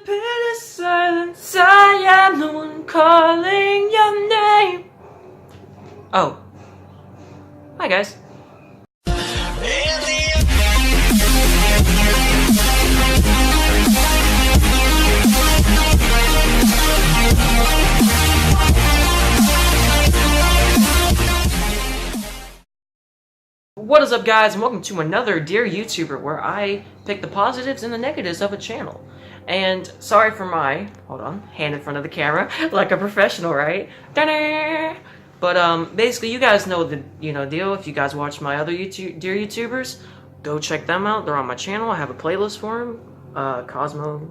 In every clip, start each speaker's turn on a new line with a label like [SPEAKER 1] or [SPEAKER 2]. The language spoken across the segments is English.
[SPEAKER 1] pit of silence, I am the one calling your name. Oh. Hi, guys. What is up, guys, and welcome to another Dear YouTuber, where I pick the positives and the negatives of a channel. And sorry for my, hold on, hand in front of the camera, like a professional, right? Ta-da! But basically, you guys know the deal. If you guys watch my other Dear YouTubers, go check them out. They're on my channel. I have a playlist for them. Cosmo,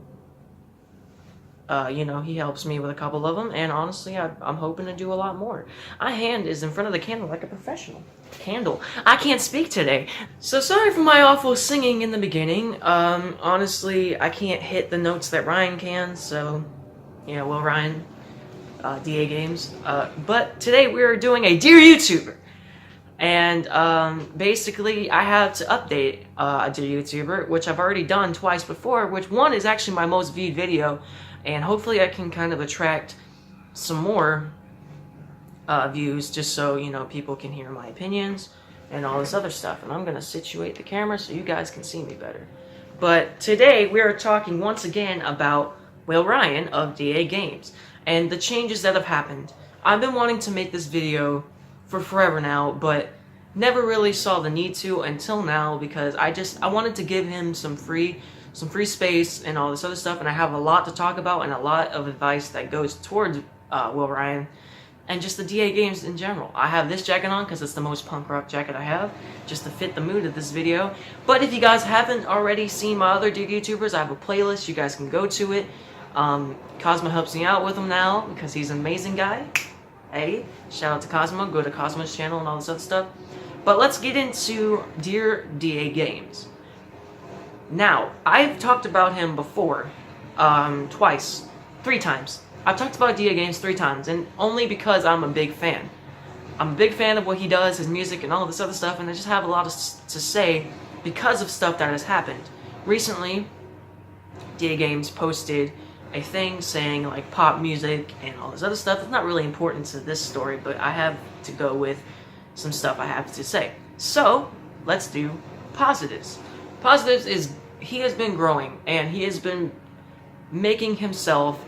[SPEAKER 1] he helps me with a couple of them, and honestly, I'm hoping to do a lot more. My hand is in front of the camera like a professional. Candle. I can't speak today. So sorry for my awful singing in the beginning. Honestly, I can't hit the notes that Ryan can, so, well, Ryan, Dagames. But today we're doing a Dear YouTuber. And, basically, I have to update a Dear YouTuber, which I've already done twice before, which one is actually my most viewed video, and hopefully I can kind of attract some more views, just so people can hear my opinions and all this other stuff. And I'm gonna situate the camera so you guys can see me better. But today we are talking once again about Will Ryan of Dagames and the changes that have happened. I've been wanting to make this video for forever now, but never really saw the need to until now, because I wanted to give him some free space and all this other stuff, and I have a lot to talk about and a lot of advice that goes towards Will Ryan and just the Dagames in general. I have this jacket on because it's the most punk rock jacket I have, just to fit the mood of this video. But if you guys haven't already seen my other Dear YouTubers, I have a playlist. You guys can go to it. Cosmo helps me out with them now because he's an amazing guy. Hey, shout out to Cosmo. Go to Cosmo's channel and all this other stuff. But let's get into Dear Dagames. Now, I've talked about him before, three times. I've talked about Dagames 3 times, and only because I'm a big fan. I'm a big fan of what he does, his music, and all this other stuff, and I just have a lot to say because of stuff that has happened. Recently, Dagames posted a thing saying, like, pop music and all this other stuff. It's not really important to this story, but I have to go with some stuff I have to say. So, let's do positives. Positives is, he has been growing, and he has been making himself.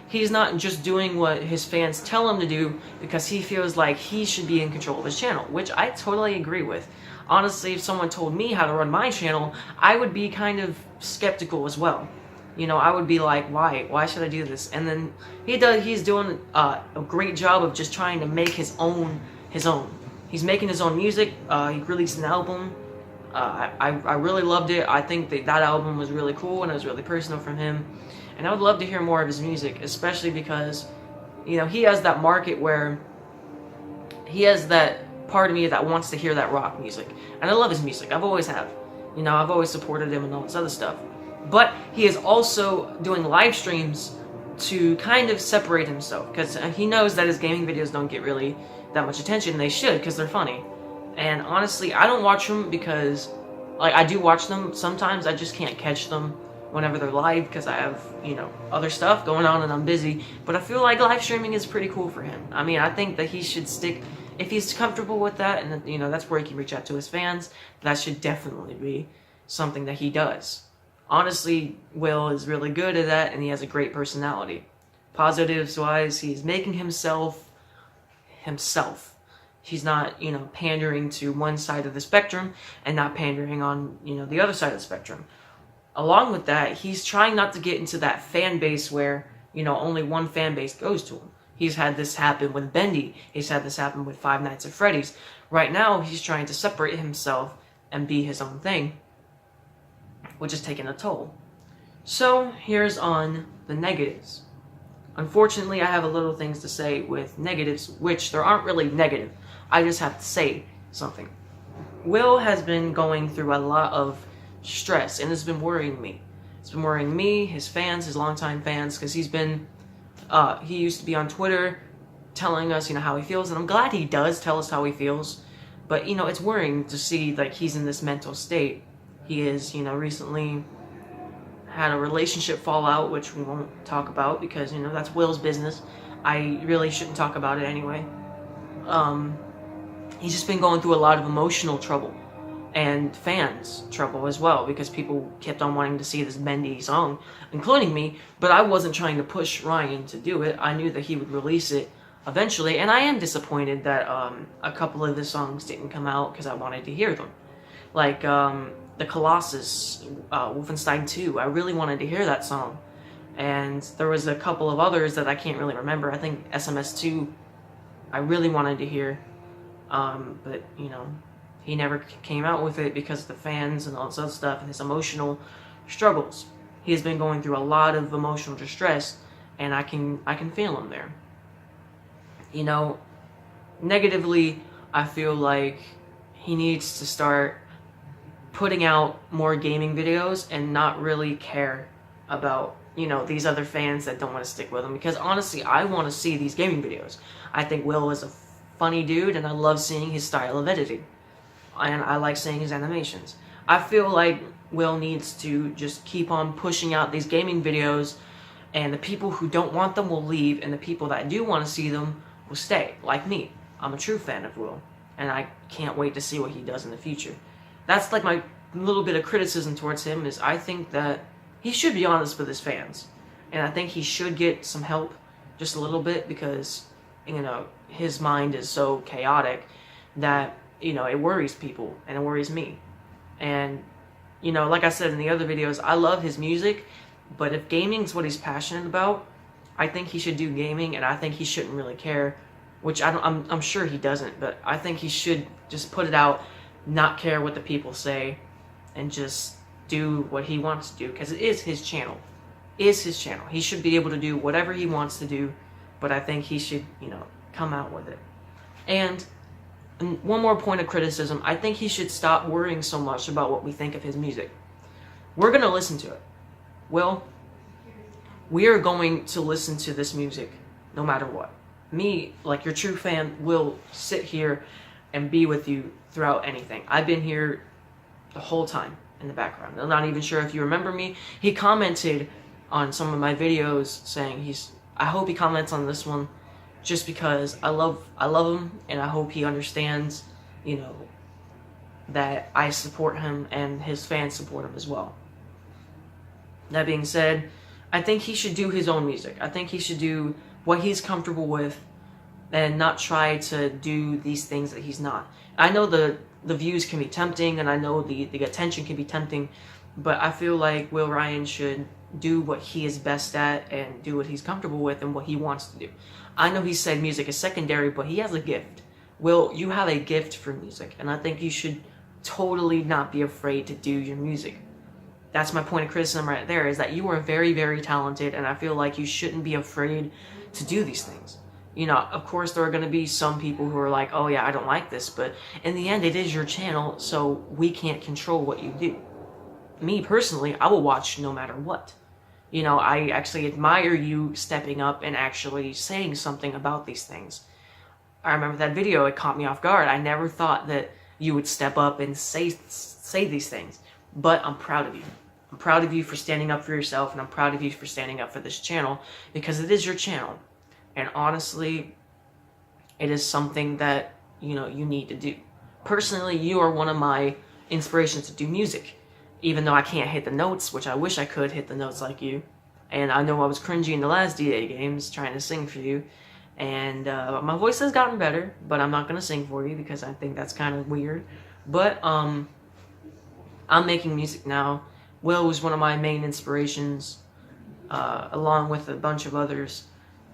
[SPEAKER 1] He's not just doing what his fans tell him to do because he feels like he should be in control of his channel, which I totally agree with. Honestly, if someone told me how to run my channel, I would be kind of skeptical as well. I would be like, why should I do this? And then he's doing a great job of just trying to make his own. He's making his own music. He released an album. I really loved it. I think that album was really cool, and it was really personal from him. And I would love to hear more of his music, especially because, he has that market where he has that part of me that wants to hear that rock music. And I love his music. I've always have. I've always supported him and all this other stuff. But he is also doing live streams to kind of separate himself, because he knows that his gaming videos don't get really that much attention, and they should, because they're funny. And honestly, I don't watch them because, I do watch them sometimes. I just can't catch them whenever they're live because I have, other stuff going on and I'm busy. But I feel like live streaming is pretty cool for him. I mean, I think that he should stick, if he's comfortable with that, and, that's where he can reach out to his fans, that should definitely be something that he does. Honestly, Will is really good at that, and he has a great personality. Positives-wise, he's making himself. He's not, pandering to one side of the spectrum and not pandering on, the other side of the spectrum. Along with that, he's trying not to get into that fan base where, only one fan base goes to him. He's had this happen with Bendy. He's had this happen with Five Nights at Freddy's. Right now, he's trying to separate himself and be his own thing, which is taking a toll. So, here's on the negatives. Unfortunately, I have a little things to say with negatives, which there aren't really negative. I just have to say something. Will has been going through a lot of stress, and it's been worrying me. It's been worrying me, his fans, his longtime fans, because he used to be on Twitter telling us, how he feels, and I'm glad he does tell us how he feels, but, it's worrying to see, he's in this mental state. He is, recently had a relationship fallout, which we won't talk about because, you know, that's Will's business. I really shouldn't talk about it anyway. He's just been going through a lot of emotional trouble and fans trouble as well, because people kept on wanting to see this bendy song, including me, but I wasn't trying to push Ryan to do it. I knew that he would release it eventually, and I am disappointed that a couple of the songs didn't come out because I wanted to hear them. Like the Colossus, Wolfenstein 2, I really wanted to hear that song. And there was a couple of others that I can't really remember. I think SMS2 I really wanted to hear, but, you know, he never came out with it because of the fans and all this other stuff and his emotional struggles. He has been going through a lot of emotional distress, and I can feel him there. You know, negatively, I feel like he needs to start putting out more gaming videos and not really care about, you know, these other fans that don't want to stick with him. Because honestly, I want to see these gaming videos. I think Will is a funny dude, and I love seeing his style of editing. And I like seeing his animations. I feel like Will needs to just keep on pushing out these gaming videos, and the people who don't want them will leave, and the people that do want to see them will stay, like me. I'm a true fan of Will, and I can't wait to see what he does in the future. That's like my little bit of criticism towards him, is I think that he should be honest with his fans, and I think he should get some help, just a little bit, because, you know, his mind is so chaotic that, you know, it worries people, and it worries me. And, you know, like I said in the other videos, I love his music, but if gaming's what he's passionate about, I think he should do gaming, and I think he shouldn't really care, which I'm sure he doesn't, but I think he should just put it out, not care what the people say, and just do what he wants to do, because it is his channel. It is his channel. He should be able to do whatever he wants to do, but I think he should, you know, come out with it. And one more point of criticism, I think he should stop worrying so much about what we think of his music. We're going to listen to it. Well, we are going to listen to this music no matter what. Me, like your true fan, will sit here and be with you throughout anything. I've been here the whole time in the background. I'm not even sure if you remember me. He commented on some of my videos saying I hope he comments on this one, just because I love him, and I hope he understands, you know, that I support him and his fans support him as well. That being said, I think he should do his own music. I think he should do what he's comfortable with and not try to do these things that he's not. I know the views can be tempting, and I know the attention can be tempting, but I feel like Will Ryan should do what he is best at and do what he's comfortable with and what he wants to do. I know he said music is secondary, but he has a gift. Will, you have a gift for music, and I think you should totally not be afraid to do your music. That's my point of criticism right there, is that you are very, very talented, and I feel like you shouldn't be afraid to do these things. You know, of course there are going to be some people who are like, oh yeah, I don't like this, but in the end it is your channel, so we can't control what you do. Me personally, I will watch no matter what. You know, I actually admire you stepping up and actually saying something about these things. I remember that video, it caught me off guard. I never thought that you would step up and say these things. But I'm proud of you. I'm proud of you for standing up for yourself, and I'm proud of you for standing up for this channel, because it is your channel. And honestly, it is something that, you know, you need to do. Personally, you are one of my inspirations to do music. Even though I can't hit the notes, which I wish I could hit the notes like you. And I know I was cringy in the last DA games trying to sing for you. And my voice has gotten better, but I'm not going to sing for you because I think that's kind of weird. But I'm making music now. Will was one of my main inspirations, along with a bunch of others.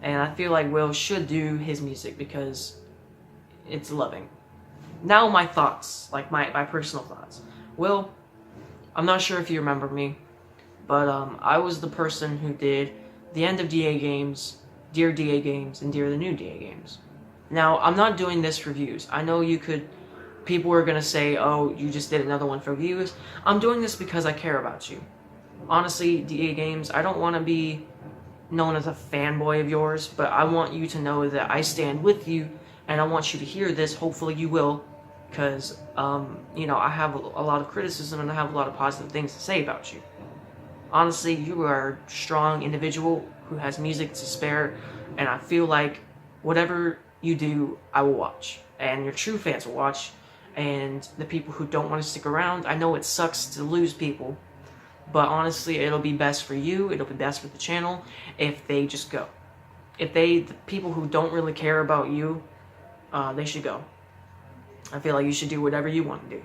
[SPEAKER 1] And I feel like Will should do his music because it's loving. Now my thoughts, like my personal thoughts. Will, I'm not sure if you remember me, but I was the person who did the end of DA games, Dear DA Games, and Dear the New DA Games. Now, I'm not doing this for views. I know people are going to say, oh, you just did another one for views. I'm doing this because I care about you. Honestly, DA Games, I don't want to be known as a fanboy of yours, but I want you to know that I stand with you, and I want you to hear this. Hopefully you will. Because, you know, I have a lot of criticism and I have a lot of positive things to say about you. Honestly, you are a strong individual who has music to spare, and I feel like whatever you do, I will watch, and your true fans will watch, and the people who don't want to stick around, I know it sucks to lose people, but honestly, it'll be best for you, it'll be best for the channel if they just go. If the people who don't really care about you, they should go. I feel like you should do whatever you want to do.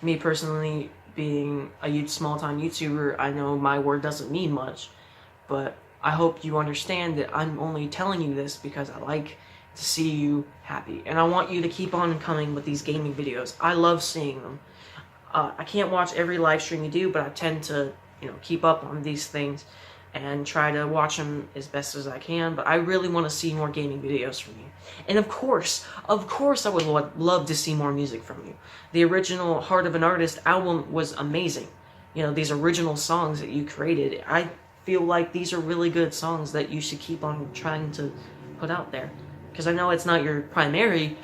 [SPEAKER 1] Me personally, being a small-time YouTuber, I know my word doesn't mean much, but I hope you understand that I'm only telling you this because I like to see you happy, and I want you to keep on coming with these gaming videos. I love seeing them. I can't watch every live stream you do, but I tend to, keep up on these things and try to watch them as best as I can, but I really want to see more gaming videos from you. And of course, I would love to see more music from you. The original Heart of an Artist album was amazing. These original songs that you created, I feel like these are really good songs that you should keep on trying to put out there. Because I know it's not your primary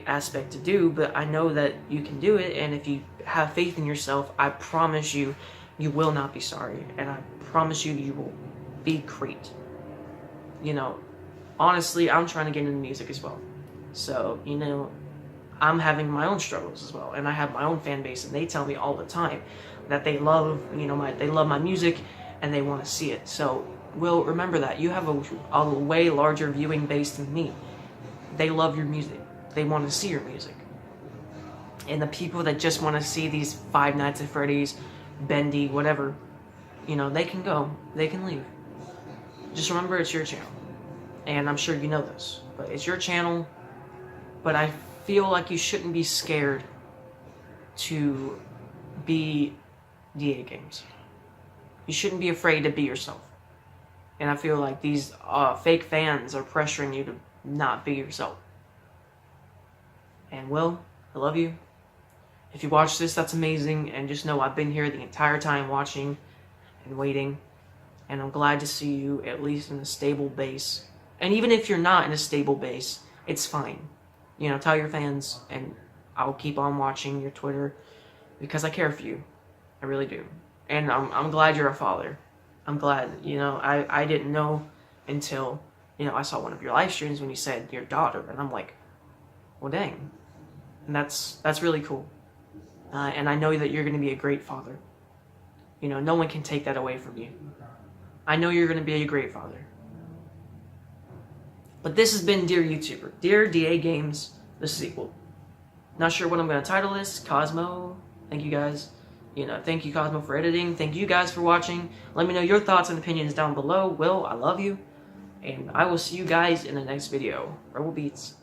[SPEAKER 1] aspect to do, but I know that you can do it, and if you have faith in yourself, I promise you, you will not be sorry, and I promise you, you will be great. Honestly, I'm trying to get into music as well. So, I'm having my own struggles as well, and I have my own fan base, and they tell me all the time that they love, they love my music, and they want to see it. So, Will, remember that. You have a way larger viewing base than me. They love your music. They want to see your music. And the people that just want to see these Five Nights at Freddy's, Bendy, whatever, they can go. They can leave. Just remember, it's your channel. And I'm sure you know this, but it's your channel. But I feel like you shouldn't be scared to be Dagames. You shouldn't be afraid to be yourself. And I feel like these fake fans are pressuring you to not be yourself. And Will, I love you. If you watch this, that's amazing. And just know I've been here the entire time watching and waiting. And I'm glad to see you at least in a stable base. And even if you're not in a stable base, it's fine. Tell your fans, and I'll keep on watching your Twitter because I care for you. I really do. And I'm glad you're a father. I'm glad, I didn't know until, I saw one of your live streams when you said your daughter, and I'm like, well, dang. And that's really cool. And I know that you're going to be a great father. No one can take that away from you. I know you're going to be a great father. But this has been Dear YouTuber, Dear Dagames, the sequel. Not sure what I'm going to title this. Cosmo. Thank you guys. Thank you, Cosmo, for editing. Thank you guys for watching. Let me know your thoughts and opinions down below. Will, I love you. And I will see you guys in the next video. Rebel Beats.